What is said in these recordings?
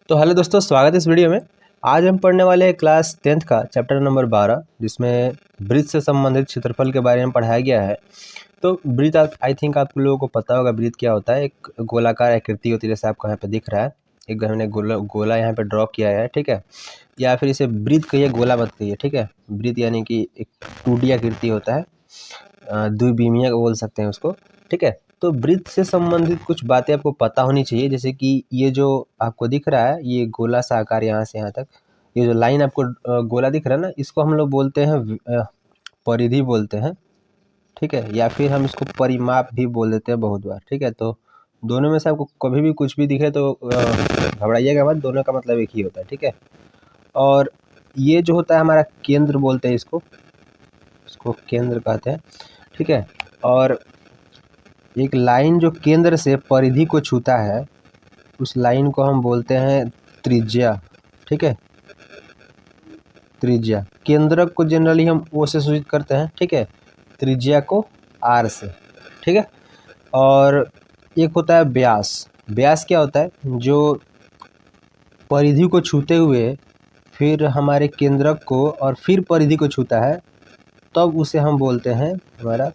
तो हेलो दोस्तों, स्वागत है इस वीडियो में। आज हम पढ़ने वाले हैं क्लास 10th का चैप्टर नंबर 12, जिसमें वृत्त से संबंधित क्षेत्रफल के बारे में पढ़ाया गया है। तो वृत्त आई थिंक आप लोगों को पता होगा वृत्त क्या होता है। एक गोलाकार आकृति होती है, जैसे आपको यहाँ पे दिख रहा है। एक हमने गोला यहाँ पे ड्रॉ किया है, ठीक है। या फिर इसे वृत्त कहिए, गोला मत कहिए, ठीक है। वृत्त यानी कि एक 2D आकृति होता है, द्विविमीय बोल सकते हैं उसको, ठीक है। तो वृत्त से संबंधित कुछ बातें आपको पता होनी चाहिए, जैसे कि ये जो आपको दिख रहा है, ये गोला सा आकार यहाँ से यहाँ तक, ये जो लाइन आपको गोला दिख रहा है ना, इसको हम लोग बोलते हैं परिधि बोलते हैं, ठीक है। या फिर हम इसको परिमाप भी बोल देते हैं बहुत बार, ठीक है। तो दोनों में से आपको कभी भी कुछ भी दिखे तो घबराइएगा मत, दोनों का मतलब एक ही होता है, ठीक है। और ये जो होता है हमारा केंद्र बोलते हैं इसको केंद्र कहते हैं, ठीक है। और एक लाइन जो केंद्र से परिधि को छूता है, उस लाइन को हम बोलते हैं त्रिज्या, ठीक है। त्रिज्या, केंद्रक को जनरली हम O से सूचित करते हैं, ठीक है। त्रिज्या को R से, ठीक है। और एक होता है व्यास। व्यास क्या होता है? जो परिधि को छूते हुए फिर हमारे केंद्रक को और फिर परिधि को छूता है, तब उसे हम बोलते हैं हमारा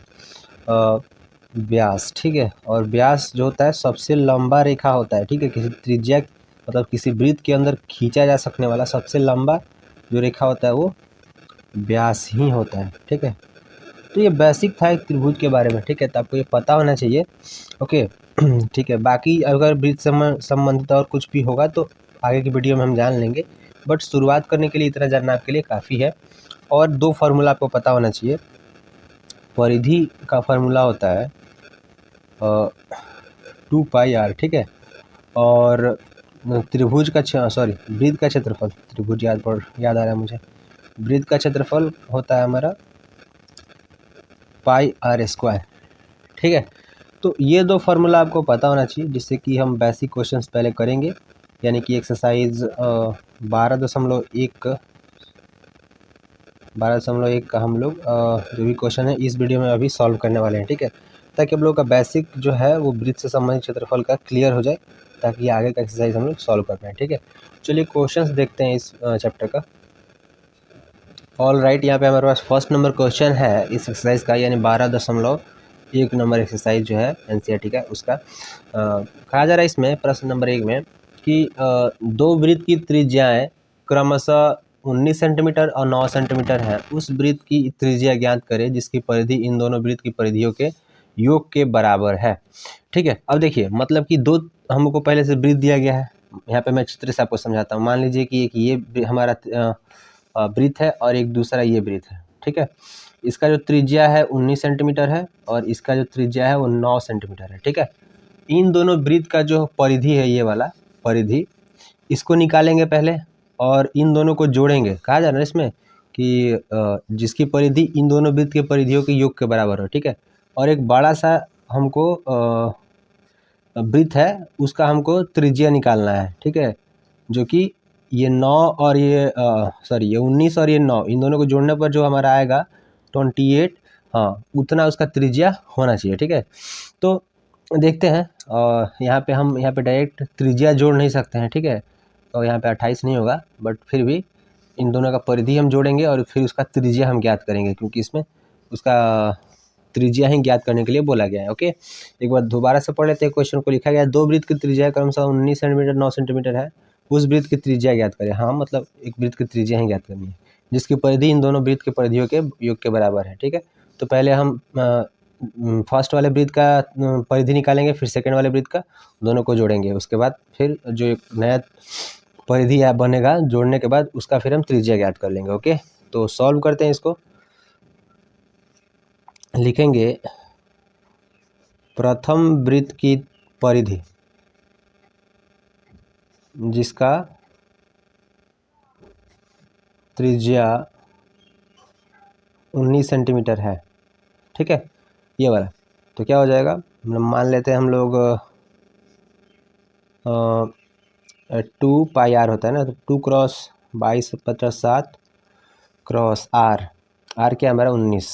व्यास, ठीक है। और व्यास जो होता है सबसे लंबा रेखा होता है, ठीक है। किसी त्रिज्या मतलब किसी वृत्त के अंदर खींचा जा सकने वाला सबसे लंबा जो रेखा होता है वो व्यास ही होता है, ठीक है। तो ये बेसिक था एक त्रिभुज के बारे में, ठीक है। तो आपको ये पता होना चाहिए, ओके। ठीक है, बाकी अगर वृत्त संबंधित और कुछ भी होगा तो आगे की वीडियो में हम जान लेंगे, बट शुरुआत करने के लिए इतना जानना आपके लिए काफ़ी है। और दो फार्मूला आपको पता होना चाहिए। परिधि का फार्मूला होता है 2πr, ठीक है। और त्रिभुज का वृत्त का क्षेत्रफल, त्रिभुज याद आ रहा है मुझे, वृत्त का क्षेत्रफल होता है हमारा πr², ठीक है। तो ये दो फार्मूला आपको पता होना चाहिए, जिससे कि हम बेसिक क्वेश्चंस पहले करेंगे, यानी कि एक्सरसाइज 12.1 का हम लोग जो भी क्वेश्चन है इस वीडियो में अभी सॉल्व करने वाले हैं, ठीक है। ताकि आप लोगों का बेसिक जो है वो वृत्त से संबंधित क्षेत्रफल का क्लियर हो जाए, ताकि आगे का एक्सरसाइज हम लोग सॉल्व कर पाएँ, ठीक है। चलिए क्वेश्चंस देखते हैं इस चैप्टर का। ऑल राइट, यहाँ पे हमारे पास फर्स्ट नंबर क्वेश्चन है इस एक्सरसाइज का, यानी 12.1 नंबर एक्सरसाइज जो है NCERT का, उसका कहा जा रहा है इसमें प्रश्न नंबर 1 में कि दो वृत्त की त्रिज्याएं क्रमशः 19 सेंटीमीटर और 9 सेंटीमीटर है। उस वृत्त की त्रिज्या ज्ञात करें जिसकी परिधि इन दोनों वृत्त की परिधियों के योग के बराबर है, ठीक है। अब देखिए, मतलब कि दो हमको पहले से वृत्त दिया गया है। यहाँ पे मैं चित्र से आपको समझाता हूँ। मान लीजिए कि एक ये हमारा वृत्त है और एक दूसरा ये वृत्त है, ठीक है। इसका जो त्रिज्या है 19 सेंटीमीटर है और इसका जो त्रिज्या है वो 9 सेंटीमीटर है, ठीक है। इन दोनों वृत्त का जो परिधि है, ये वाला परिधि, इसको निकालेंगे पहले और इन दोनों को जोड़ेंगे। कहा जा रहा है इसमें कि जिसकी परिधि इन दोनों वृत्त के परिधियों के योग के बराबर हो, ठीक है। और एक बड़ा सा हमको वृत्त है, उसका हमको त्रिज्या निकालना है, ठीक है। जो कि ये 9 और ये ये 19 और ये 9, इन दोनों को जोड़ने पर जो हमारा आएगा 28, हाँ, उतना उसका त्रिज्या होना चाहिए, ठीक है। तो देखते हैं, यहाँ पे डायरेक्ट त्रिज्या जोड़ नहीं सकते हैं, ठीक है। तो यहाँ पे 28 नहीं होगा, बट फिर भी इन दोनों का परिधि हम जोड़ेंगे और फिर उसका त्रिज्या हम ज्ञात करेंगे, क्योंकि इसमें उसका त्रिज्या ही ज्ञात करने के लिए बोला गया है, ओके। एक बार दोबारा से पढ़ लेते हैं क्वेश्चन को। लिखा गया है दो वृत्त की त्रिज्या क्रमशः 19 सेंटीमीटर 9 सेंटीमीटर है, उस वृत्त की त्रिज्या ज्ञात करें। हाँ, मतलब एक वृत्त की त्रिज्या ही ज्ञात करनी है जिसकी परिधि इन दोनों वृत्त के परिधियों के योग के बराबर है, ठीक है। तो पहले हम फर्स्ट वाले वृत्त का परिधि निकालेंगे, फिर सेकंड वाले वृत्त का, दोनों को जोड़ेंगे। उसके बाद फिर जो एक नया परिधि बनेगा जोड़ने के बाद, उसका फिर हम त्रिज्या ज्ञात कर लेंगे, ओके। तो सॉल्व करते हैं इसको। लिखेंगे प्रथम वृत्त की परिधि जिसका त्रिज्या 19 सेंटीमीटर है, ठीक है, ये वाला। तो क्या हो जाएगा, मान लेते हैं हम लोग 2πr होता है ना, तो 2 क्रॉस 22 × 7 क्रॉस r, क्या हमारा 19,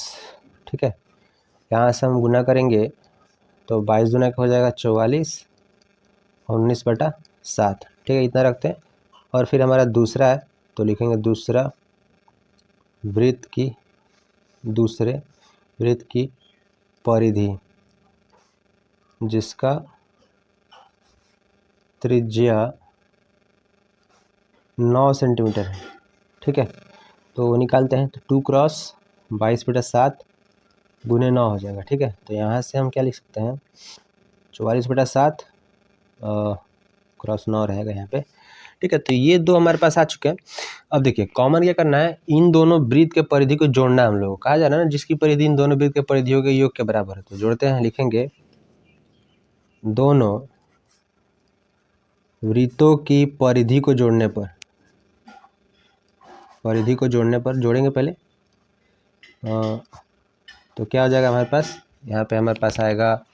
ठीक है। यहाँ से हम गुना करेंगे तो 22 दूना हो जाएगा 44 और 19/7, ठीक है, इतना रखते हैं। और फिर हमारा दूसरा है तो लिखेंगे दूसरे वृत्त की परिधि जिसका त्रिज्या 9 सेंटीमीटर है। ठीक है, तो निकालते हैं। तो 2 क्रॉस 22/7 गुने 9 हो जाएगा। ठीक है, तो यहाँ से हम क्या लिख सकते हैं, 44/7 क्रॉस 9 रहेगा यहाँ पे। ठीक है, तो ये दो हमारे पास आ चुके हैं। अब देखिए कॉमन क्या करना है, इन दोनों वृत्त के परिधि को जोड़ना है हम लोग। कहा जा रहा है ना जिसकी परिधि इन दोनों वृत्त के परिधियों के योग के बराबर है। तो जोड़ते हैं, लिखेंगे दोनों वृत्तों की परिधि को जोड़ने पर, जोड़ेंगे पहले। तो क्या हो जाएगा हमारे पास, यहाँ पे हमारे पास आएगा,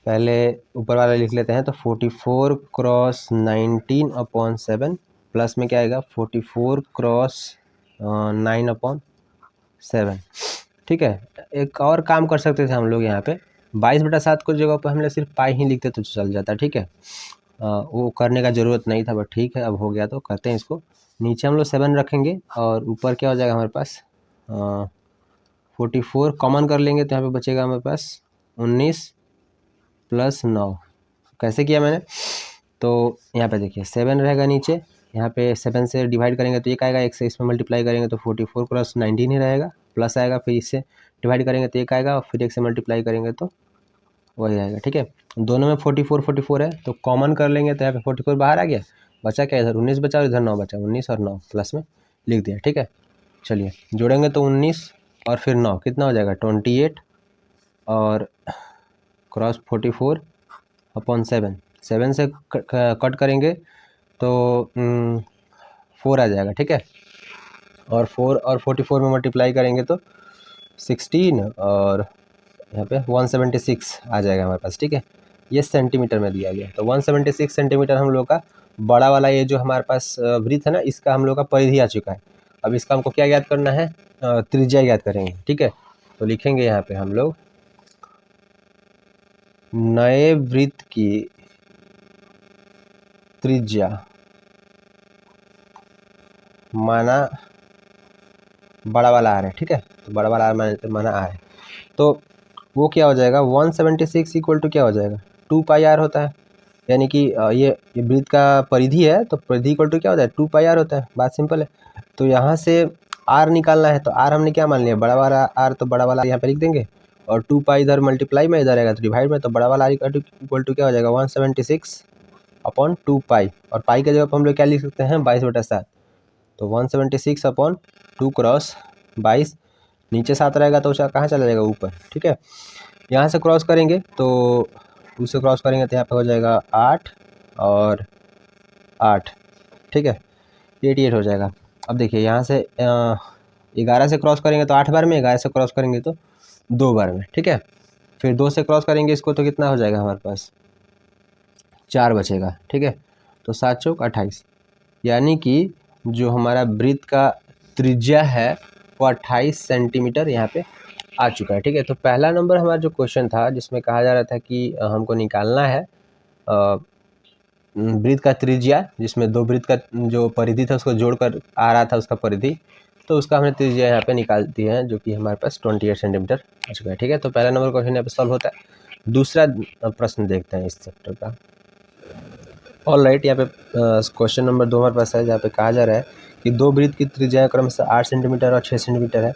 पहले ऊपर वाला लिख लेते हैं। तो 44 क्रॉस 19/7 प्लस में क्या आएगा 44 क्रॉस 9/7। ठीक है, एक और काम कर सकते थे हम लोग यहाँ पे, 22/7 को जगह पर हम लोग सिर्फ पाई ही लिखते तो चल जाता। ठीक है, वो करने का ज़रूरत नहीं था, बट ठीक है अब हो गया तो करते हैं इसको। नीचे हम लोग 7 रखेंगे और ऊपर क्या हो जाएगा हमारे पास 44 कॉमन कर लेंगे तो यहाँ पे बचेगा हमारे पास 19 + 9। कैसे किया मैंने, तो यहाँ पे देखिए 7 रहेगा नीचे, यहाँ पे 7 से डिवाइड करेंगे तो एक आएगा, एक से इसमें मल्टीप्लाई करेंगे तो 44 क्रॉस 19 ही रहेगा, प्लस आएगा, फिर इससे डिवाइड करेंगे तो एक आएगा और फिर एक से मल्टीप्लाई करेंगे तो वही आएगा। ठीक है, दोनों में 44 है तो कॉमन कर लेंगे तो यहाँ पे 44 बाहर आ गया, बचा क्या, इधर 19 बचा और इधर 9 बचा, 19 और 9 प्लस में लिख दिया। ठीक है, चलिए जोड़ेंगे तो 19 और फिर 9 कितना हो जाएगा 28 और क्रॉस 44/7, 7 से कट करेंगे तो 4 आ जाएगा। ठीक है, और 4 और 44 में मल्टीप्लाई करेंगे तो 16 और यहाँ पे 176 आ जाएगा हमारे पास। ठीक है, ये सेंटीमीटर में दिया गया, तो 176 सेंटीमीटर हम लोग का बड़ा वाला ये जो हमारे पास वृत्त है ना, इसका हम लोग का परिधि आ चुका है। अब इसका हमको क्या याद करना है, त्रिज्या याद करेंगे। ठीक है, तो लिखेंगे यहाँ पे हम लोग नए वृत्त की त्रिज्या माना बड़ा वाला आर है। ठीक है, तो बड़ा वाला आर माना आर है, तो वो क्या हो जाएगा 176 इक्वल टू क्या हो जाएगा 2 पाई आर होता है। यानी कि ये वृत्त का परिधि है तो परिधि इक्वल टू क्या होता है 2 पाई आर होता है। बात सिंपल है, तो यहाँ से आर निकालना है, तो आर हमने क्या मान लिया बड़ा वाला आर, तो बड़ा वाला यहाँ पे लिख देंगे और 2 पाई इधर मल्टीप्लाई में, इधर आएगा तो डिवाइड में, तो बड़ा वाला आर इक्वल टू क्या हो जाएगा 176/2 पाई, और पाई के जगह पर हम लोग क्या लिख सकते हैं 22/7, तो 176/2 क्रॉस 22, नीचे 7 रहेगा तो कहाँ चला जाएगा ऊपर। ठीक है, यहाँ से क्रॉस करेंगे तो 2 से क्रॉस करेंगे तो यहाँ पे हो जाएगा 8 और 8। ठीक है, 88 हो जाएगा। अब देखिए यहाँ से 11 से क्रॉस करेंगे तो 8 बार में, 11 से क्रॉस करेंगे तो 2 बार में। ठीक है, फिर 2 से क्रॉस करेंगे इसको तो कितना हो जाएगा हमारे पास 4 बचेगा। ठीक है, तो 7 चौक 28, यानी कि जो हमारा वृत्त का त्रिज्या है वो 28 सेंटीमीटर यहाँ पे आ चुका है। ठीक है, तो पहला नंबर हमारा जो क्वेश्चन था जिसमें कहा जा रहा था कि हमको निकालना है वृत्त का त्रिज्या, जिसमें दो वृत्त का जो परिधि था उसको जोड़कर आ रहा था उसका परिधि, तो उसका हमने त्रिज्या यहाँ पे निकाल दी है जो कि हमारे पास 28 सेंटीमीटर आ चुका है। ठीक है, तो पहला नंबर क्वेश्चन यहाँ पे सॉल्व होता है। दूसरा प्रश्न देखते हैं इस चैप्टर का। ऑल राइट, यहाँ पे क्वेश्चन नंबर 2 हमारे पास है जहाँ पे कहा जा रहा है कि दो वृत्त की त्रिज्या क्रमशः 8 सेंटीमीटर और 6 सेंटीमीटर है।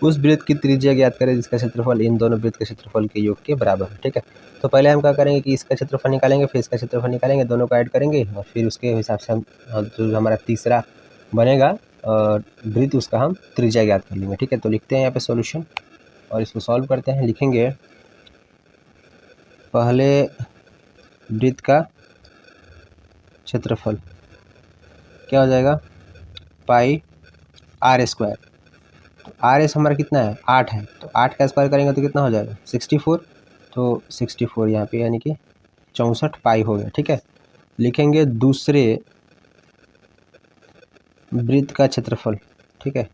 उस वृत्त की त्रिज्या ज्ञात करें जिसका क्षेत्रफल इन दोनों वृत्त के क्षेत्रफल के योग के बराबर है। ठीक है, तो पहले हम क्या करेंगे कि इसका क्षेत्रफल निकालेंगे, फिर इसका क्षेत्रफल निकालेंगे, दोनों को ऐड करेंगे और फिर उसके हिसाब से हम जो हमारा तीसरा बनेगा वृत्त उसका हम त्रिज्या ज्ञात कर लेंगे। ठीक है, तो लिखते हैं यहाँ पे सॉल्यूशन और इसको सॉल्व करते हैं। लिखेंगे पहले वृत्त का क्षेत्रफल क्या हो जाएगा पाई r²। आर एस हमारा कितना है 8 है, तो 8 का स्क्वायर करेंगे तो कितना हो जाएगा 64, तो 64 यहाँ पे यानी कि 64 पाई हो गया। ठीक है, लिखेंगे दूसरे वृत्त का क्षेत्रफल। ठीक है,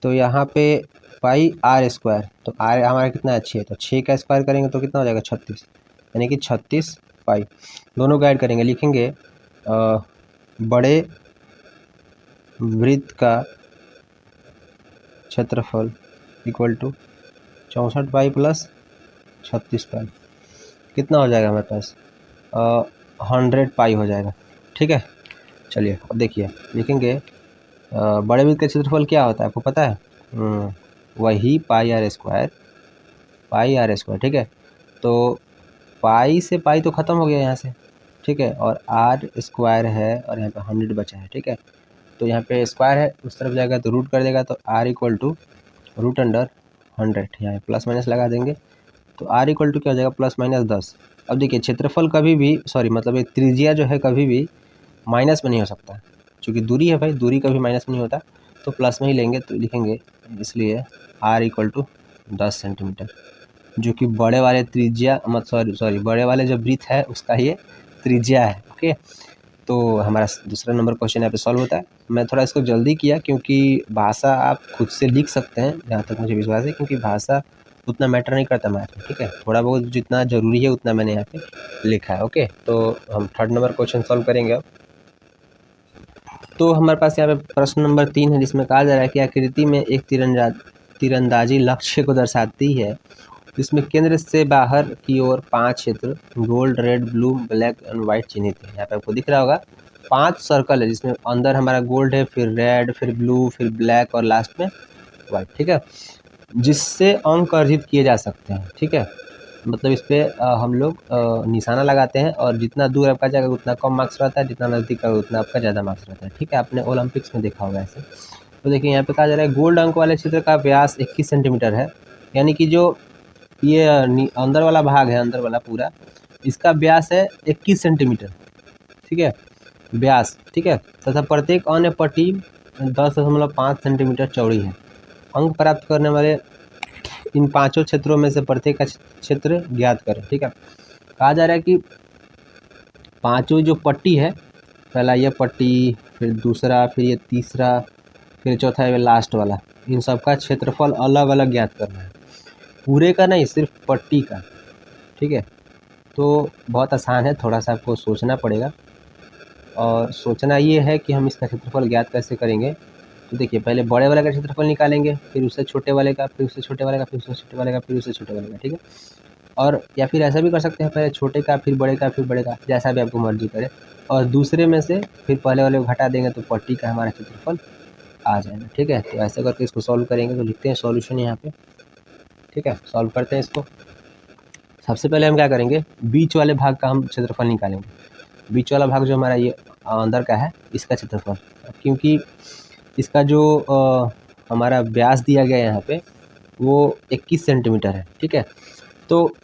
तो यहाँ पे पाई r², तो r हमारा कितना है 6, तो 6 का स्क्वायर करेंगे तो कितना हो जाएगा 36, यानी कि 36 पाई, दोनों को ऐड करेंगे। लिखेंगे बड़े वृत्त का क्षेत्रफल इक्वल टू 64 पाई प्लस 36 पाई, कितना हो जाएगा हमारे पास 100 पाई हो जाएगा। ठीक है, चलिए अब देखिए लिखेंगे बड़े वृत्त का क्षेत्रफल क्या होता है आपको पता है? वही पाई आर स्क्वायर, ठीक है। तो पाई से पाई तो ख़त्म हो गया यहाँ से, ठीक है, और आर स्क्वायर है और यहाँ पे 100 बचा है। ठीक है, तो यहाँ पे स्क्वायर है, उस तरफ जाएगा तो रूट कर देगा, तो r equal to root under 100, यहाँ प्लस माइनस लगा देंगे तो आर इक्वल टू क्या हो जाएगा +-10। अब देखिए क्षेत्रफल कभी भी मतलब एक त्रिज्या जो है कभी भी माइनस में नहीं हो सकता, क्योंकि दूरी है भाई, दूरी कभी माइनस में नहीं होता, तो प्लस में ही लेंगे, तो लिखेंगे इसलिए आर इक्वल टू 10 सेंटीमीटर, जो कि बड़े वाले त्रिज्या सॉरी बड़े वाले जो वृत्त है उसका ये त्रिज्या है। ओके, तो हमारा दूसरा नंबर क्वेश्चन यहाँ पे सॉल्व होता है। मैं थोड़ा इसको जल्दी किया क्योंकि भाषा आप खुद से लिख सकते हैं, जहाँ तक मुझे विश्वास है, क्योंकि भाषा उतना मैटर नहीं करता मैथ में। ठीक है, थोड़ा बहुत जितना ज़रूरी है उतना मैंने यहाँ पे लिखा है। ओके, तो हम थर्ड नंबर क्वेश्चन सॉल्व करेंगे अब। तो हमारे पास यहाँ पे प्रश्न नंबर 3 है, जिसमें कहा जा रहा है कि आकृति में एक तीरंदाजी लक्ष्य को दर्शाती है, जिसमें केंद्र से बाहर की ओर 5 क्षेत्र gold, red, blue, black and white चिन्हित है। यहाँ पे आपको दिख रहा होगा 5 सर्कल है, जिसमें अंदर हमारा गोल्ड है, फिर रेड, फिर ब्लू, फिर ब्लैक और लास्ट में वाइट। ठीक है, जिससे अंक अर्जित किए जा सकते हैं। ठीक है, मतलब इस पर हम लोग निशाना लगाते हैं, और जितना दूर आपका जाएगा उतना कम मार्क्स रहता है, जितना नज़दीक का उतना आपका ज़्यादा मार्क्स रहता है। ठीक है, आपने ओलंपिक्स में देखा होगा ऐसे। तो देखिए यहाँ पे कहा जा रहा है गोल्ड अंक वाले क्षेत्र का व्यास 21 सेंटीमीटर है, यानी कि जो ये अंदर वाला भाग है, अंदर वाला पूरा, इसका व्यास है 21 सेंटीमीटर। ठीक है, व्यास। ठीक है, तथा प्रत्येक अन्य पट्टी 10.5 सेंटीमीटर चौड़ी है। अंक प्राप्त करने वाले इन 5 क्षेत्रों में से प्रत्येक का क्षेत्र ज्ञात करें। ठीक है, कहा जा रहा है कि 5 जो पट्टी है, पहला ये पट्टी, फिर दूसरा, फिर ये तीसरा, फिर चौथा है लास्ट वाला, इन सब का क्षेत्रफल अलग अलग ज्ञात करना है, पूरे का नहीं, सिर्फ पट्टी का। ठीक है, तो बहुत आसान है, थोड़ा सा आपको सोचना पड़ेगा, और सोचना ये है कि हम इसका क्षेत्रफल ज्ञात कैसे करेंगे। तो देखिए पहले बड़े वाले का क्षेत्रफल निकालेंगे, फिर उससे छोटे वाले का, फिर उससे छोटे वाले का, फिर उससे छोटे वाले का, फिर उससे छोटे वाले का। ठीक है, और या फिर ऐसा भी कर सकते हैं, पहले छोटे का, फिर बड़े का, फिर बड़े का, जैसा भी आपको मर्जी करे, और दूसरे में से फिर पहले वाले को घटा देंगे तो पट्टी का हमारा क्षेत्रफल आ जाएगा। ठीक है, तो ऐसे करके इसको सॉल्व करेंगे। तो लिखते हैं सॉल्यूशन यहाँ पे। ठीक है, सॉल्व करते हैं इसको। सबसे पहले हम क्या करेंगे, बीच वाले भाग का हम क्षेत्रफल निकालेंगे। बीच वाला भाग जो हमारा ये अंदर का है, इसका क्षेत्रफल, क्योंकि इसका जो हमारा व्यास दिया गया है यहाँ पे वो 21 सेंटीमीटर है। ठीक है, तो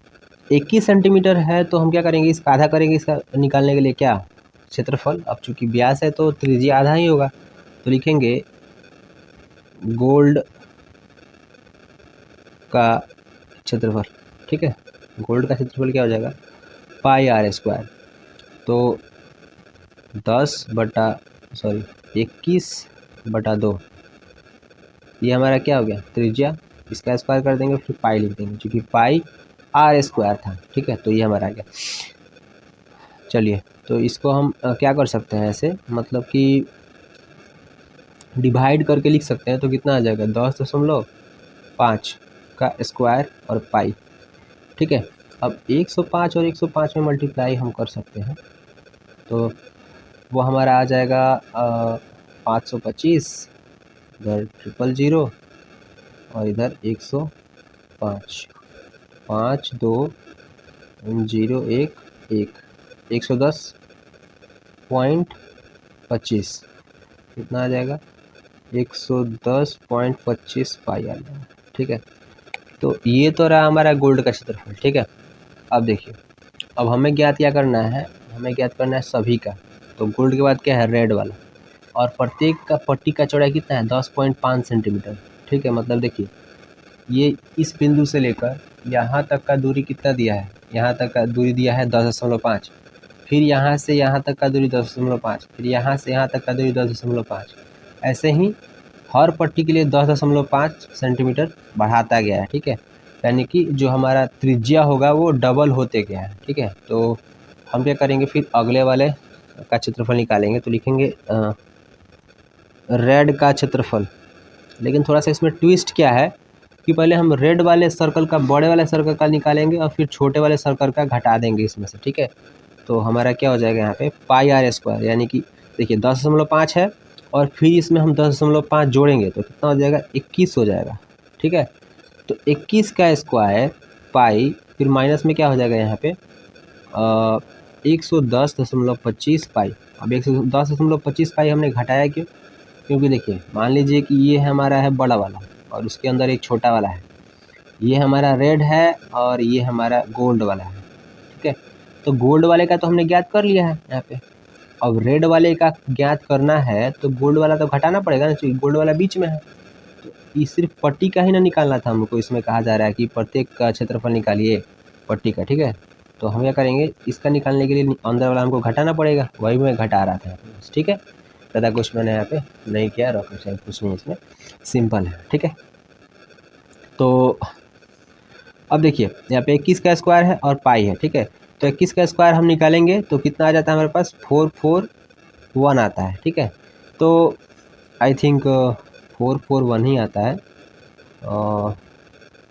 21 सेंटीमीटर है, तो हम क्या करेंगे, इसका आधा करेंगे, इसका निकालने के लिए क्या, क्षेत्रफल। अब चूंकि व्यास है तो त्रिज्या आधा ही होगा, तो लिखेंगे गोल्ड का क्षेत्रफल। ठीक है, गोल्ड का क्षेत्रफल क्या हो जाएगा पाई आर स्क्वायर, तो 21/2, ये हमारा क्या हो गया त्रिज्या, इसका स्क्वायर कर देंगे, फिर पाई लिख देंगे, क्योंकि पाई आर स्क्वायर था। ठीक है, तो ये हमारा आ गया। चलिए, तो इसको हम क्या कर सकते हैं, ऐसे मतलब कि डिवाइड करके लिख सकते हैं, तो कितना आ जाएगा 10.5 का स्क्वायर और पाई। ठीक है, अब 105 और 105 में मल्टीप्लाई हम कर सकते हैं, तो वो हमारा आ जाएगा 525, इधर 000 और इधर 105, 5 2 0 1 1, 110.25, कितना आ जाएगा 110.25 पाई आ जाएगा। ठीक है, तो ये तो रहा हमारा गोल्ड का क्षेत्रफल। ठीक है, अब देखिए, अब हमें ज्ञात क्या करना है, हमें ज्ञात करना है सभी का। तो गोल्ड के बाद क्या है रेड वाला, और प्रत्येक का पट्टी का चौड़ाई कितना है 10.5 सेंटीमीटर। ठीक है, मतलब देखिए ये इस बिंदु से लेकर यहाँ तक का दूरी कितना दिया है, यहाँ तक का दूरी दिया है 10.5, फिर यहाँ से यहाँ तक का दूरी 10.5, फिर यहाँ से यहाँ तक का दूरी 10.5, ऐसे ही हर पट्टी के लिए 10.5 सेंटीमीटर बढ़ाता गया है। ठीक है, यानी कि जो हमारा त्रिज्या होगा वो डबल होते गया है। ठीक है, तो हम क्या करेंगे, फिर अगले वाले का क्षेत्रफल निकालेंगे तो लिखेंगे रेड का क्षेत्रफल। लेकिन थोड़ा सा इसमें ट्विस्ट क्या है कि पहले हम रेड वाले सर्कल का, बड़े वाले सर्कल का निकालेंगे और फिर छोटे वाले सर्कल का घटा देंगे इसमें से, ठीक है। तो हमारा क्या हो जाएगा यहाँ पे पाई आर स्क्वायर, यानी कि देखिए 10.5 है और फिर इसमें हम 10.5 जोड़ेंगे तो कितना हो जाएगा 21 हो जाएगा, ठीक है। तो 21 का स्क्वायर पाई, फिर माइनस में क्या हो जाएगा यहाँ पे 110.25 पाई। अब 110.25 पाई हमने घटाया क्यों? क्योंकि देखिए मान लीजिए कि ये हमारा है बड़ा वाला और उसके अंदर एक छोटा वाला है, ये हमारा रेड है और ये हमारा गोल्ड वाला है, ठीक है। तो गोल्ड वाले का तो हमने ज्ञात कर लिया है यहाँ पे, अब रेड वाले का ज्ञात करना है तो गोल्ड वाला तो घटाना पड़ेगा ना, क्योंकि गोल्ड वाला बीच में है। तो ये सिर्फ पट्टी का ही ना निकालना था हमको, इसमें कहा जा रहा है कि प्रत्येक का क्षेत्रफल निकालिए पट्टी का, ठीक है। तो हम क्या करेंगे, इसका निकालने के लिए अंदर वाला हमको घटाना पड़ेगा, वही मैं घटा रहा था यहाँ पे, ठीक है। ज़्यादा कुछ मैंने यहाँ पे नहीं किया, रॉकेट साइंस कुछ नहीं, इसमें सिंपल है, ठीक है। तो अब देखिए यहाँ पे 21 का स्क्वायर है और पाई है, ठीक है। तो 21 का स्क्वायर हम निकालेंगे तो कितना आ जाता है हमारे पास 441 आता है, ठीक है। तो आई थिंक 441 ही आता है,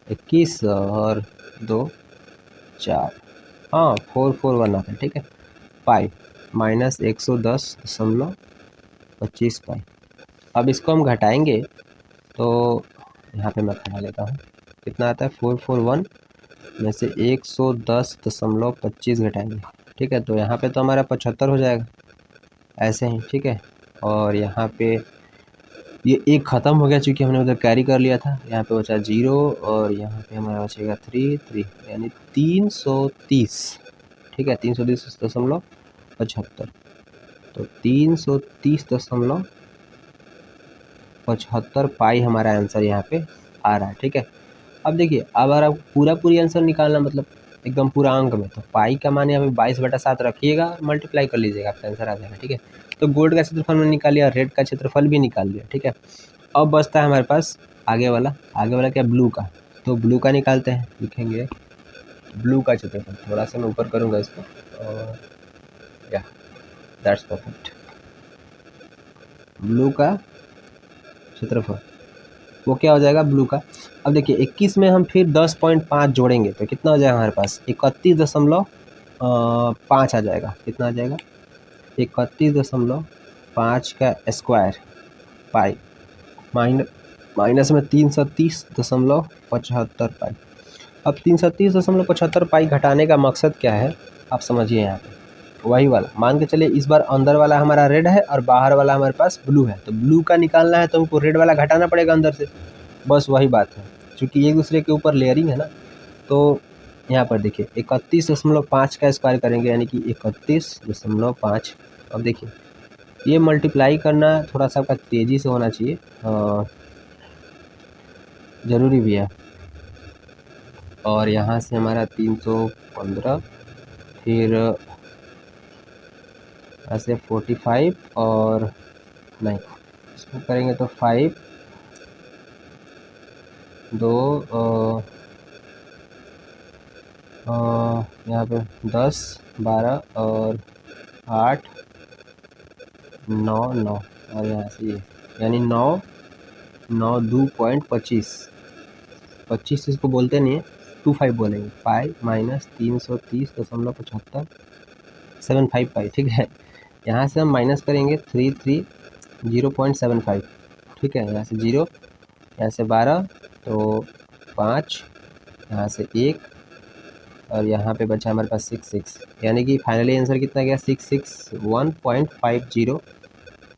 21 और 2 4, हाँ 441 आता है, ठीक है। पाई माइनस 110.25 पाई। अब इसको हम घटाएंगे तो यहाँ पे मैं घटा लेता हूँ, कितना आता है 441 में से 110.25 घटाएंगे, ठीक है। तो यहाँ पे तो हमारा 75 हो जाएगा ऐसे ही, ठीक है। और यहाँ पे ये एक ख़त्म हो गया क्योंकि हमने उधर कैरी कर लिया था, यहाँ पे बचा 0 और यहाँ पे हमारा बचेगा 3 यानी 330, ठीक है। 330.75, तो 330.75 पाई हमारा आंसर यहाँ पे आ रहा है, ठीक है। अब देखिए अब अगर आप पूरी आंसर निकालना मतलब एकदम पूरा अंक में, तो पाई का मान यहाँ पे 22/7 रखिएगा और मल्टीप्लाई कर लीजिएगा, आपका आंसर आ जाएगा, ठीक है। तो गोल्ड का क्षेत्रफल में निकाल लिया, रेड का क्षेत्रफल भी निकाल लिया, ठीक है। अब बचता है हमारे पास आगे वाला क्या, ब्लू का। तो ब्लू का निकालते हैं, लिखेंगे ब्लू का क्षेत्रफल, थोड़ा सा मैं ऊपर करूँगा इसको और या दैट्स परफेक्ट। ब्लू का क्षेत्रफल वो क्या हो जाएगा ब्लू का। अब देखिए 21 में हम फिर 10.5 जोड़ेंगे तो कितना हो जाएगा हमारे पास 31.5 आ जाएगा, कितना आ जाएगा 31.5 का स्क्वायर पाई माइनस में 330.75 पाई। अब 330.75 पाई घटाने का मकसद क्या है आप समझिए, यहाँ पे वही वाला मान के चलिए, इस बार अंदर वाला हमारा रेड है और बाहर वाला हमारे पास ब्लू है, तो ब्लू का निकालना है तो हमको रेड वाला घटाना पड़ेगा अंदर से, बस वही बात है। क्योंकि एक दूसरे के ऊपर लेयरिंग है ना, तो यहाँ पर देखिए 31.5 का स्क्वायर करेंगे यानी कि 31.5। अब देखिए ये मल्टीप्लाई करना थोड़ा सा आपका तेज़ी से होना चाहिए, ज़रूरी भी है। और यहाँ से हमारा 315, फिर ऐसे 45 और नहीं इसको करेंगे तो 5 2 यहाँ पे 10 12 और 8 9 9 और यहाँ से ये यानी 9 9 2.25 इसको बोलते नहीं है 25 बोलेंगे, पाई माइनस 330.75 पाई, ठीक है। यहाँ से हम माइनस करेंगे 0.75, ठीक है। यहाँ से 0, यहाँ से 12 तो 5, यहाँ से 1 और यहाँ पे बचा हमारे पास 6 यानी कि फाइनली आंसर कितना गया 661.50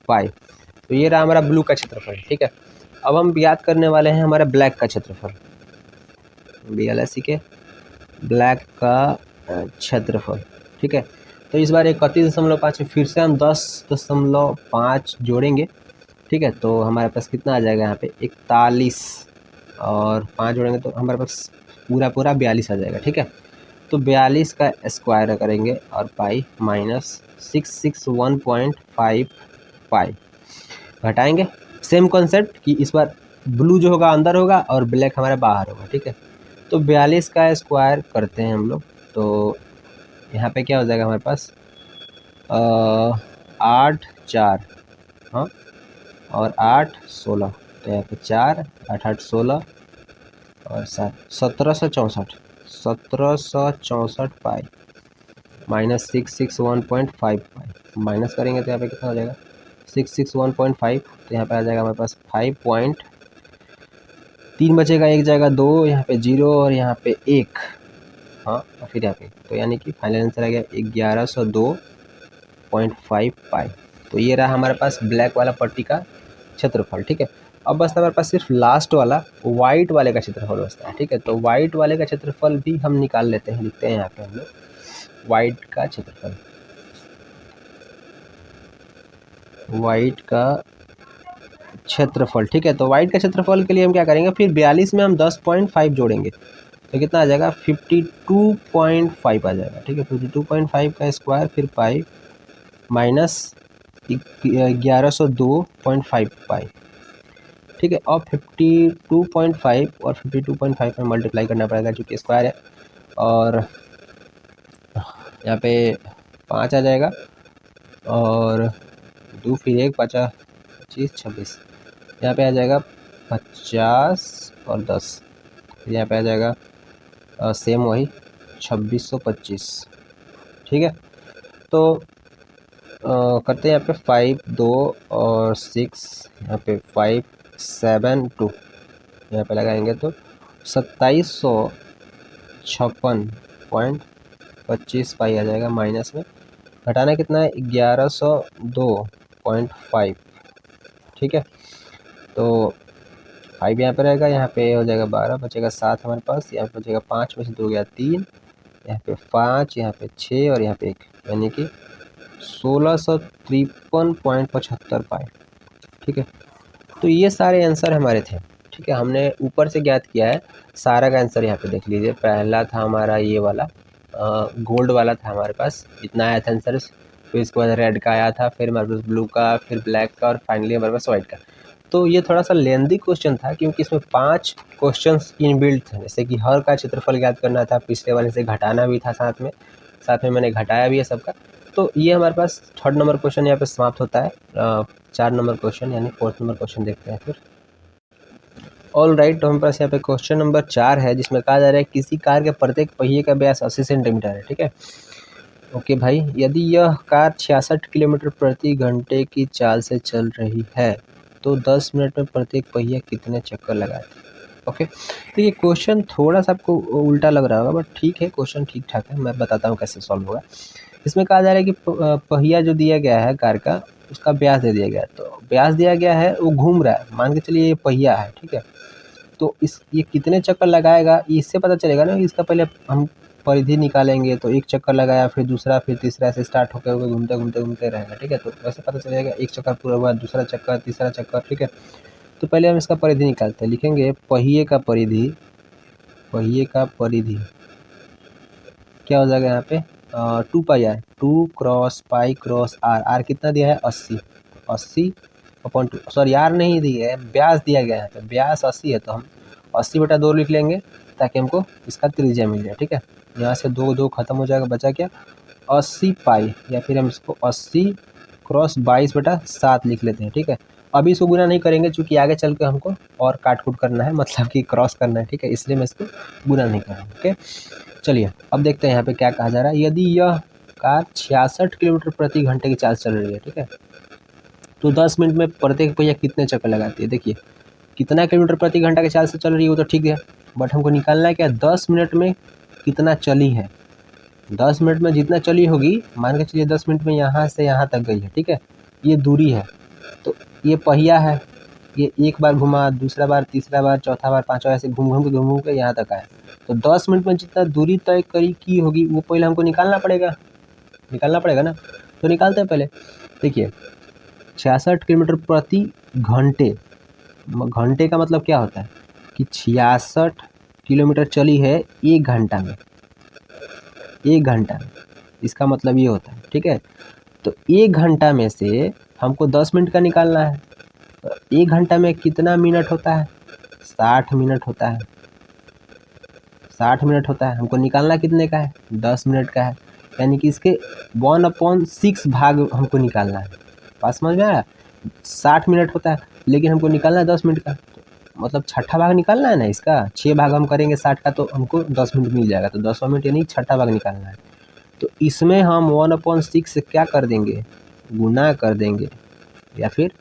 पाई। तो ये रहा हमारा ब्लू का क्षेत्रफल, ठीक है। अब हम याद करने वाले हैं हमारा ब्लैक का क्षेत्रफल, BLSC के ब्लैक का क्षेत्रफल, ठीक है। तो इस बार 31.5 फिर से हम 10.5 जोड़ेंगे, ठीक है। तो हमारे पास कितना आ जाएगा यहाँ पे 41 और 5 जोड़ेंगे तो हमारे पास पूरा 42 आ जाएगा, ठीक है। तो 42 का स्क्वायर करेंगे और पाई माइनस 661.5 पाई घटाएंगे। सेम कॉन्सेप्ट कि इस बार ब्लू जो होगा अंदर होगा और ब्लैक हमारे बाहर होगा, ठीक है। तो 42 का स्क्वायर करते हैं हम लोग, तो यहाँ पे क्या हो जाएगा हमारे पास 8 4, हाँ, और 8 16, तो यहाँ पे 4 8 8 16 और 7 1764 पाई माइनस 661.5 पाई, माइनस करेंगे तो यहाँ पे कितना हो जाएगा 661.5, तो यहाँ पे आ जाएगा हमारे पास 5.3 बचेगा, एक जाएगा 2, यहाँ पे 0 और यहाँ पे 1, हाँ, और फिर यहाँ पे, तो यानी कि फाइनल आंसर आ गया 1102.5 पाई। तो ये रहा हमारे पास ब्लैक वाला पट्टी का क्षेत्रफल, ठीक है। अब बस हमारे पास सिर्फ लास्ट वाला वाइट वाले का क्षेत्रफल बचता है, ठीक है। तो वाइट वाले का क्षेत्रफल भी हम निकाल लेते हैं, लिखते हैं यहाँ पे हम लोग वाइट का क्षेत्रफल, वाइट का क्षेत्रफल, ठीक है। तो वाइट का क्षेत्रफल के लिए हम क्या करेंगे, फिर 42 में हम 10.5 जोड़ेंगे तो कितना आ जाएगा 52.5 आ जाएगा, ठीक है। 52.5 का स्क्वायर फिर पाई माइनस 1102.5 पाई, ठीक है। और 52.5 और 52.5 में मल्टीप्लाई करना पड़ेगा क्योंकि स्क्वायर है, और यहाँ पे 5 आ जाएगा और 2 फिर 1 5 25 26, यहाँ पे आ जाएगा 50 और 10, फिर यहाँ पे आ जाएगा सेम वही 2625, ठीक है। तो करते हैं यहाँ पे 5 2 और 6, यहाँ पे 5 7 2, यहाँ पे लगाएंगे तो 2756.25 पाई आ जाएगा, माइनस में घटाना कितना है 1102.5, ठीक है। तो 5 यहाँ पे रहेगा, यहाँ पे हो जाएगा 12, बचेगा 7 हमारे पास, यहाँ पे बचेगा 5 में से 2 गया 3, यहाँ पे 5, यहाँ पे 6 और यहाँ पे 1, यानी कि 1653.75 पाए, ठीक है। तो ये सारे आंसर हमारे थे, ठीक है। हमने ऊपर से ज्ञात किया है, सारा का आंसर यहाँ पे देख लीजिए। पहला था हमारा ये वाला गोल्ड वाला था हमारे पास, इतना आया था आंसर, फिर इसके बाद रेड का आया था, फिर हमारे पास ब्लू का, फिर ब्लैक का, और फाइनली हमारे पास व्हाइट का। तो ये थोड़ा सा लेंदी क्वेश्चन था क्योंकि इसमें 5 क्वेश्चंस इनबिल्ट थे, जैसे कि हर का क्षेत्रफल ज्ञात करना था, पिछले वाले से घटाना भी था, साथ में मैंने घटाया भी है सबका। तो ये हमारे पास 3rd नंबर क्वेश्चन यहाँ पे समाप्त होता है। 4 नंबर क्वेश्चन यानी 4th नंबर क्वेश्चन देखते हैं फिर। ऑल राइट, तो हमारे पास यहाँ पे क्वेश्चन नंबर 4 है, जिसमें कहा जा रहा है किसी कार के प्रत्येक पहिए का व्यास 80 सेंटीमीटर है, ठीक है। ओके भाई, यदि यह कार 66 किलोमीटर प्रति घंटे की चाल से चल रही है तो 10 मिनट में प्रत्येक पहिया कितने चक्कर लगाती है। ओके, तो ये क्वेश्चन थोड़ा सा आपको उल्टा लग रहा होगा, बट ठीक है, क्वेश्चन ठीक ठाक है, मैं बताता हूँ कैसे सॉल्व होगा। इसमें कहा जा रहा है कि पहिया जो दिया गया है कार का, उसका व्यास दे दिया गया है, तो व्यास दिया गया है, वो घूम रहा है, मान के चलिए ये पहिया है, ठीक है। तो ये कितने चक्कर लगाएगा इससे पता चलेगा ना, इसका पहले हम परिधि निकालेंगे, तो एक चक्कर लगाया, फिर दूसरा, फिर तीसरा, ऐसे स्टार्ट होकर घूमते घूमते घूमते रहेगा, ठीक है। तो वैसे पता चलेगा एक चक्कर पूरा हुआ, दूसरा चक्कर, तीसरा चक्कर, ठीक है। तो पहले हम इसका परिधि निकालते हैं, लिखेंगे पहिए का परिधि, पहिए का परिधि क्या हो जाएगा यहाँ पे 2 pi r, 2 cross pi cross r, r कितना दिया है 80, 80/2, सॉरी आर नहीं दिया है, व्यास दिया गया है, व्यास 80 है, तो हम 80/2 लिख लेंगे ताकि हमको इसका त्रिज्या मिल जाए, ठीक है। यहाँ से 2 2 खत्म हो जाएगा, बचा क्या 80 पाई, या फिर हम इसको 80 क्रॉस 22/7 लिख लेते हैं, ठीक है। अभी इसको गुना नहीं करेंगे क्योंकि आगे चल के हमको और काट कूट करना है, मतलब कि क्रॉस करना है, ठीक है, इसलिए मैं इसको गुना नहीं कर रहा हूँ। ओके, चलिए अब देखते हैं यहाँ पे क्या कहा जा रहा है। यदि यह कार 66 किलोमीटर प्रति घंटे की चाल चल रही है, ठीक है, तो 10 मिनट में प्रत्येक पहिया कितने चक्कर लगाती है। देखिए कितना किलोमीटर प्रति घंटा की चाल से चल रही है वो तो ठीक है, बट हमको निकालना है क्या 10 मिनट में कितना चली है। 10 मिनट में जितना चली होगी, मान के चलिए 10 मिनट में यहाँ से यहाँ तक गई है, ठीक है, ये दूरी है। तो ये पहिया है, ये एक बार घुमा, दूसरा बार, तीसरा बार, चौथा बार, पांचवा, ऐसे घूम घूम के यहाँ तक आया। तो 10 मिनट में जितना दूरी तय करी की होगी वो पहले हमको निकालना पड़ेगा ना। तो निकालते हैं पहले। देखिए 66 किलोमीटर प्रति घंटे, घंटे का मतलब क्या होता है कि 66 किलोमीटर चली है 1 घंटा में, 1 घंटा में, इसका मतलब ये होता है, ठीक है। तो 1 घंटा में से हमको 10 मिनट का निकालना है, तो 1 घंटा में कितना मिनट होता है 60 मिनट होता है, 60 मिनट होता है। हमको निकालना कितने का है 10 मिनट का है, यानी कि इसके 1/6 भाग हमको निकालना है। बात समझ में आया? 60 मिनट होता है लेकिन हमको निकालना है 10 मिनट का, तो मतलब छठा भाग निकालना है ना इसका। 6 भाग हम करेंगे 60 का तो हमको 10 मिनट मिल जाएगा, तो 10वां मिनट यानी छठा भाग निकालना है। तो इसमें हम 1/6 से क्या कर देंगे, गुना कर देंगे या फिर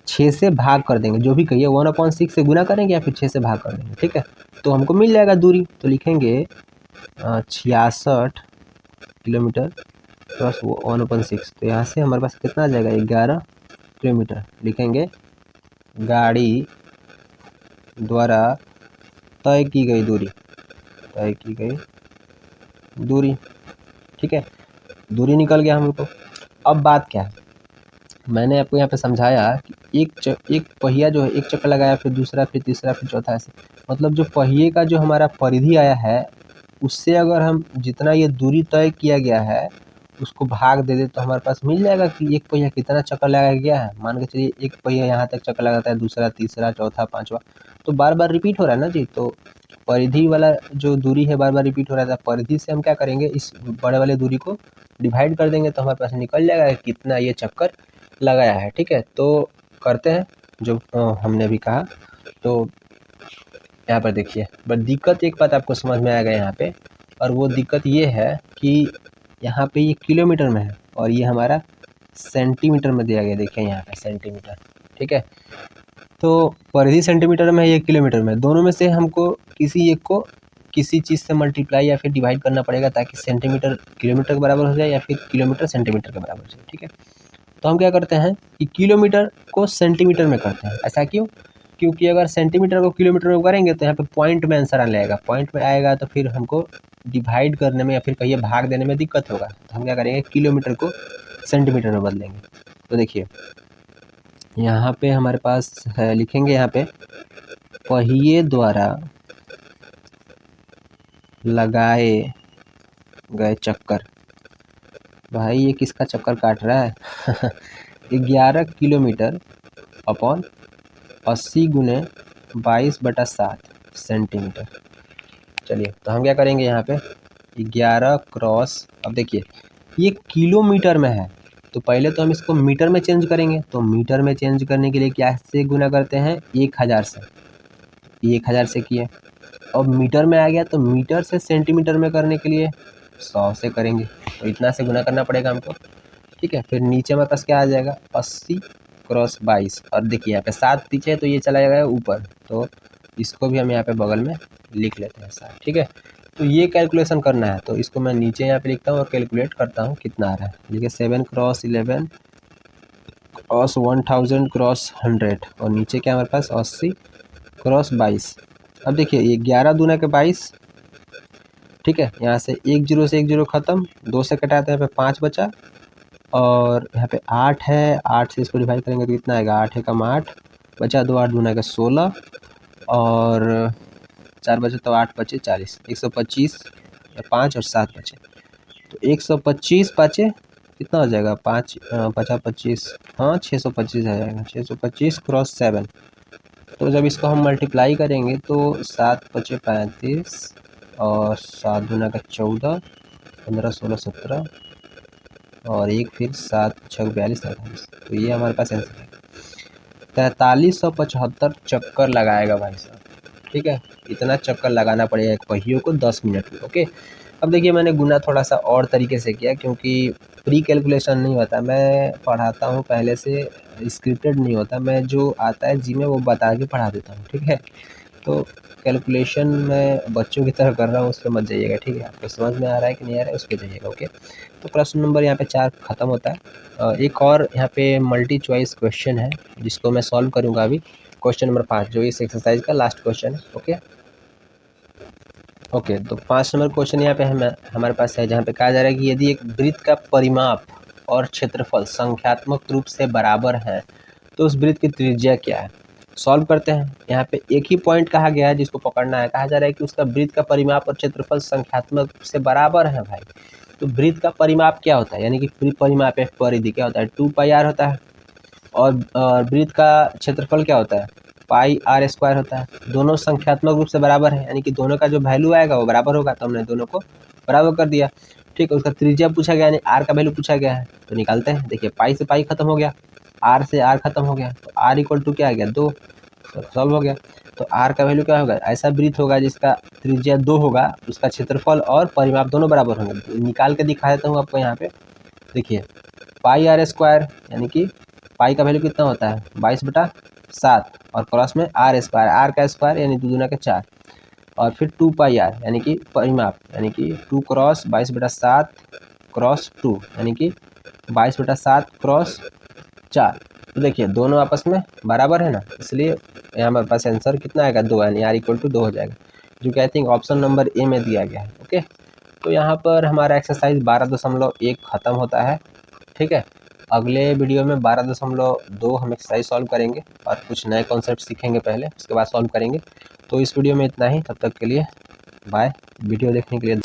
6 से भाग कर देंगे, जो भी कहिए। 1/6 से गुना करेंगे या फिर 6 से भाग कर देंगे, ठीक है। तो हमको मिल जाएगा दूरी, तो लिखेंगे 66 किलोमीटर प्लस 1/6। तो यहाँ से हमारे पास कितना आ जाएगा, 11 किलोमीटर। लिखेंगे गाड़ी द्वारा तय की गई दूरी, तय की गई दूरी, ठीक है। दूरी निकल गया हमको। अब बात क्या है, मैंने आपको यहाँ पे समझाया कि एक पहिया जो है एक चक्कर लगाया, फिर दूसरा, फिर तीसरा, फिर चौथा, ऐसे मतलब जो पहिए का जो हमारा परिधि आया है उससे अगर हम जितना ये दूरी तय किया गया है उसको भाग दे दे तो हमारे पास मिल जाएगा कि एक पहिया कितना चक्कर लगाया गया है। मान के चलिए एक पहिया यहाँ तक चक्कर लगाता है, दूसरा, तीसरा, चौथा, पाँचवा, तो बार बार रिपीट हो रहा है ना जी। तो परिधि वाला जो दूरी है बार बार रिपीट हो रहा था, परिधि से हम क्या करेंगे, इस बड़े वाले दूरी को डिवाइड कर देंगे तो हमारे पास निकल जाएगा कितना ये चक्कर लगाया है, ठीक है। तो करते हैं जो हमने अभी कहा। तो यहाँ पर देखिए, बट दिक्कत एक बात आपको समझ में आएगा यहाँ पे, और वो दिक्कत ये है कि यहाँ पे ये किलोमीटर में है और ये हमारा सेंटीमीटर में दिया गया। देखिए यहाँ पे सेंटीमीटर, ठीक है। तो परिधि सेंटीमीटर में है, ये किलोमीटर में, दोनों में से हमको किसी एक को किसी चीज़ से मल्टीप्लाई या फिर डिवाइड करना पड़ेगा ताकि सेंटीमीटर किलोमीटर के बराबर हो जाए या फिर किलोमीटर सेंटीमीटर के बराबर हो जाए, ठीक है। तो हम क्या करते हैं कि किलोमीटर को सेंटीमीटर में करते हैं। ऐसा क्यों? क्योंकि अगर सेंटीमीटर को किलोमीटर में करेंगे तो यहाँ पे पॉइंट में आंसर आने लगेगा, पॉइंट में आएगा तो फिर हमको डिवाइड करने में या फिर कहिए भाग देने में दिक्कत होगा। तो हम क्या करेंगे, किलोमीटर को सेंटीमीटर में बदलेंगे। तो देखिए यहाँ पे हमारे पास है, लिखेंगे यहाँ पे पहिए द्वारा लगाए गए चक्कर। भाई ये किसका चक्कर काट रहा है 11 किलोमीटर अपॉन 80 गुने 22/7 सेंटीमीटर। चलिए तो हम क्या करेंगे यहाँ पे 11 क्रॉस, अब देखिए ये किलोमीटर में है तो पहले तो हम इसको मीटर में चेंज करेंगे। तो मीटर में चेंज करने के लिए क्या से गुना करते हैं, 1000 से। 1000 से किए, अब मीटर में आ गया तो मीटर से सेंटीमीटर में करने के लिए 100 से करेंगे, तो इतना से गुना करना पड़ेगा हमको, ठीक है। फिर नीचे हमारे पास क्या आ जाएगा, 80 क्रॉस 22, और देखिए यहाँ पे 7 पीछे है तो ये चला जाएगा ऊपर, तो इसको भी हम यहाँ पे बगल में लिख लेते हैं 7, ठीक है। तो ये कैलकुलेशन करना है तो इसको मैं नीचे यहाँ पे लिखता हूँ और कैलकुलेट करता हूँ कितना आ रहा है। देखिए 7 क्रॉस 11 क्रॉस 1000 क्रॉस 100, और नीचे क्या हमारे पास 80 क्रॉस 22। अब देखिए ये 11 दूना के 22, ठीक है। यहाँ से 1 0 से 1 0 ख़त्म, 2 से कटाते हैं, यहाँ पे 5 बचा, और यहाँ पे 8 है, 8 से इसको डिवाइड करेंगे तो कितना आएगा, 8 एकम 8 बचा, 2 8 दूना का 16, और 4 बचे तो 8 बचे 40, 125, 5 और 7 बचे, तो 125 बचे, कितना हो जाएगा, 5 50 25, हाँ 625 आ जाएगा, 625 क्रॉस 7। तो जब इसको हम मल्टीप्लाई करेंगे तो 7 बचे 35, और 7 दूना का 14, 15 16 17, और एक फिर 7 6 42 43। तो ये हमारे पास आंसर है 4375 चक्कर लगाएगा भाई साहब, ठीक है। इतना चक्कर लगाना पड़ेगा एक पहियों को 10 मिनट में, ओके। अब देखिए मैंने गुना थोड़ा सा और तरीके से किया क्योंकि प्री कैलकुलेशन नहीं होता, मैं पढ़ाता हूँ पहले से, स्क्रिप्टेड नहीं होता, मैं जो आता है जी में वो बता के पढ़ा देता हूँ, ठीक है। तो कैलकुलेशन मैं बच्चों की तरह कर रहा हूँ, उस पर मत जाइएगा, ठीक है। आपको समझ में आ रहा है कि नहीं आ रहा है उस पर जाइएगा, ओके। तो प्रश्न नंबर यहाँ पे 4 ख़त्म होता है। एक और यहाँ पे मल्टी चॉइस क्वेश्चन है जिसको मैं सॉल्व करूँगा अभी, क्वेश्चन नंबर 5 जो इस एक्सरसाइज का लास्ट क्वेश्चन है, ओके। तो 5 नंबर क्वेश्चन यहाँ पे हमारे पास है जहाँ पे कहा जा रहा है कि यदि एक वृत्त का परिमाप और क्षेत्रफल संख्यात्मक रूप से बराबर है तो उस वृत्त की त्रिज्या क्या है। सॉल्व करते हैं। यहाँ पे एक ही पॉइंट कहा गया है जिसको पकड़ना है, कहा जा रहा है कि उसका वृत्त का परिमाप और क्षेत्रफल संख्यात्मक रूप से बराबर है भाई। तो वृत्त का परिमाप क्या होता है, यानी कि परिमाप है परिधि क्या होता है, 2πr होता है, और वृत्त का क्षेत्रफल क्या होता है, πr² होता है। दोनों संख्यात्मक रूप से बराबर है यानी कि दोनों का जो वैल्यू आएगा वो बराबर होगा, तो हमने दोनों को बराबर कर दिया। ठीक है। उसका त्रिज्या पूछा गया यानी आर का वैल्यू पूछा गया है, तो निकालते हैं। देखिए पाई से पाई खत्म हो गया, आर से आर खत्म हो गया, तो आर इक्वल टू क्या आ गया 2, सॉल्व हो गया। तो आर का वैल्यू क्या होगा, ऐसा वृत्त होगा जिसका त्रिज्या 2 होगा, उसका क्षेत्रफल और परिमाप दोनों बराबर होंगे। निकाल के दिखा देता हूँ आपको यहाँ पे। देखिए पाई आर स्क्वायर यानी कि पाई का वैल्यू कितना होता है 22/7 और क्रॉस में आर स्क्वायर, आर का स्क्वायर यानी 2 दूना के 4 और फिर 2 पाई आर यानी कि परिमाप यानी कि 2 क्रॉस 22/7 क्रॉस 2 यानी कि 22/7 क्रॉस 4। तो देखिए दोनों आपस में बराबर है ना, इसलिए यहाँ हमारे पास आंसर कितना आएगा 2 यानी आर इक्वल टू 2 हो जाएगा, जो कि I think option number A में दिया गया है। ओके, तो यहाँ पर हमारा एक्सरसाइज 12.1 खत्म होता है। ठीक है, अगले वीडियो में 12.2 हम एक्सरसाइज सॉल्व करेंगे और कुछ नए कॉन्सेप्ट सीखेंगे पहले, उसके बाद सॉल्व करेंगे। तो इस वीडियो में इतना ही, तब तक के लिए बाय। वीडियो देखने के लिए